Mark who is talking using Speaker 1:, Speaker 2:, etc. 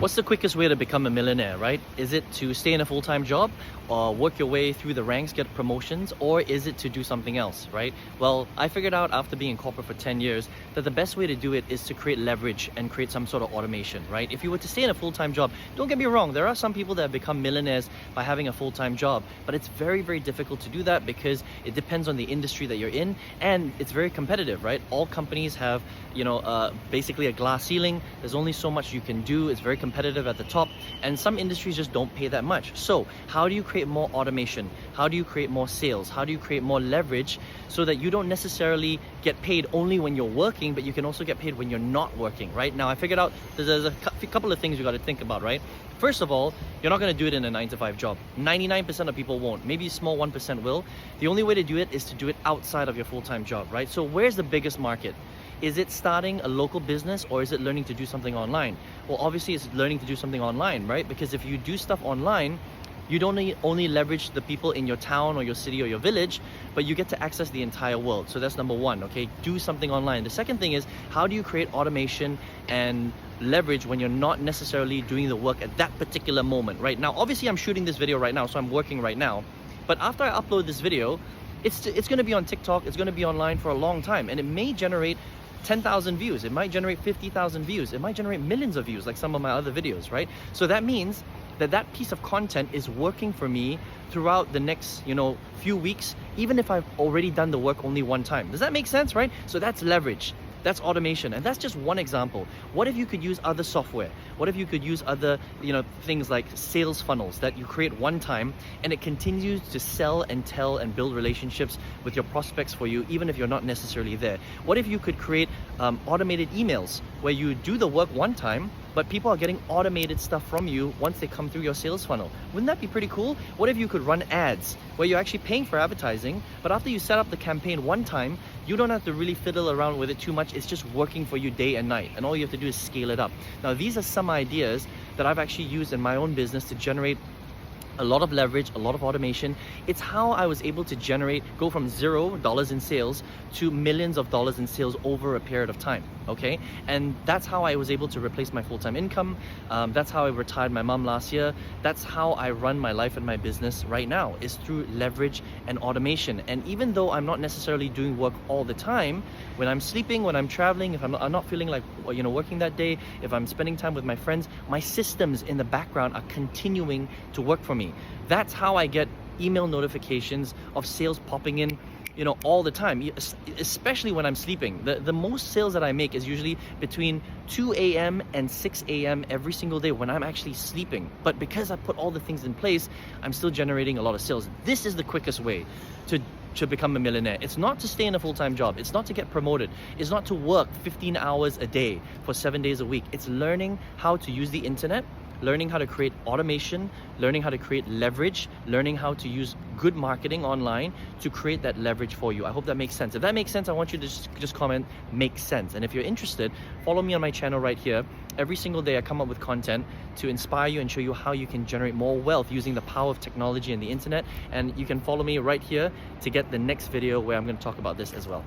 Speaker 1: What's the quickest way to become a millionaire, right? Is it to stay in a full-time job or work your way through the ranks, get promotions, or is it to do something else, right? Well, I figured out after being in corporate for 10 years that the best way to do it is to create leverage and create some sort of automation, right? If you were to stay in a full-time job, don't get me wrong, there are some people that have become millionaires by having a full-time job, but it's very, very difficult to do that because it depends on the industry that you're in and it's very competitive, right? All companies have, basically a glass ceiling. There's only so much you can do. It's very competitive at the top, and some industries just don't pay that much. So how do you create more automation? How do you create more sales? How do you create more leverage so that you don't necessarily get paid only when you're working, but you can also get paid when you're not working, right? Now I figured out there's a couple of things you got to think about, right? First of all, you're not going to do it in a 9-to-5 job. 99% of people won't. Maybe a small 1% will. The only way to do it is to do it outside of your full-time job, right? So where's the biggest market? Is it starting a local business or is it learning to do something online? Well, obviously it's learning to do something online, right? Because if you do stuff online, you don't only leverage the people in your town or your city or your village, but you get to access the entire world. So that's number one, okay? Do something online. The second thing is, how do you create automation and leverage when you're not necessarily doing the work at that particular moment, right? Now, obviously I'm shooting this video right now, so I'm working right now. But after I upload this video, it's gonna be on TikTok, it's gonna be online for a long time, and it may generate 10,000 views, it might generate 50,000 views, it might generate millions of views like some of my other videos, right? So that means that piece of content is working for me throughout the next, few weeks, even if I've already done the work only one time. Does that make sense, right? So that's leverage. That's automation, and that's just one example. What if you could use other software? What if you could use other, things like sales funnels that you create one time and it continues to sell and tell and build relationships with your prospects for you, even if you're not necessarily there? What if you could create automated emails where you do the work one time, but people are getting automated stuff from you once they come through your sales funnel? Wouldn't that be pretty cool? What if you could run ads where you're actually paying for advertising, but after you set up the campaign one time, you don't have to really fiddle around with it too much. It's just working for you day and night, and all you have to do is scale it up. Now, these are some ideas that I've actually used in my own business to generate a lot of leverage, a lot of automation. It's how I was able to go from $0 in sales to millions of dollars in sales over a period of time, okay? And that's how I was able to replace my full-time income. That's how I retired my mom last year. That's how I run my life and my business right now, is through leverage and automation. And even though I'm not necessarily doing work all the time, when I'm sleeping, when I'm traveling, if I'm not feeling like working that day, if I'm spending time with my friends, my systems in the background are continuing to work for me. That's how I get email notifications of sales popping in, all the time, especially when I'm sleeping. The most sales that I make is usually between 2 a.m. and 6 a.m. every single day when I'm actually sleeping. But because I put all the things in place, I'm still generating a lot of sales. This is the quickest way to become a millionaire. It's not to stay in a full-time job. It's not to get promoted. It's not to work 15 hours a day for 7 days a week. It's learning how to use the internet, learning how to create automation, learning how to create leverage, learning how to use good marketing online to create that leverage for you. I hope that makes sense. If that makes sense, I want you to just comment, makes sense. And if you're interested, follow me on my channel right here. Every single day I come up with content to inspire you and show you how you can generate more wealth using the power of technology and the internet. And you can follow me right here to get the next video where I'm going to talk about this as well.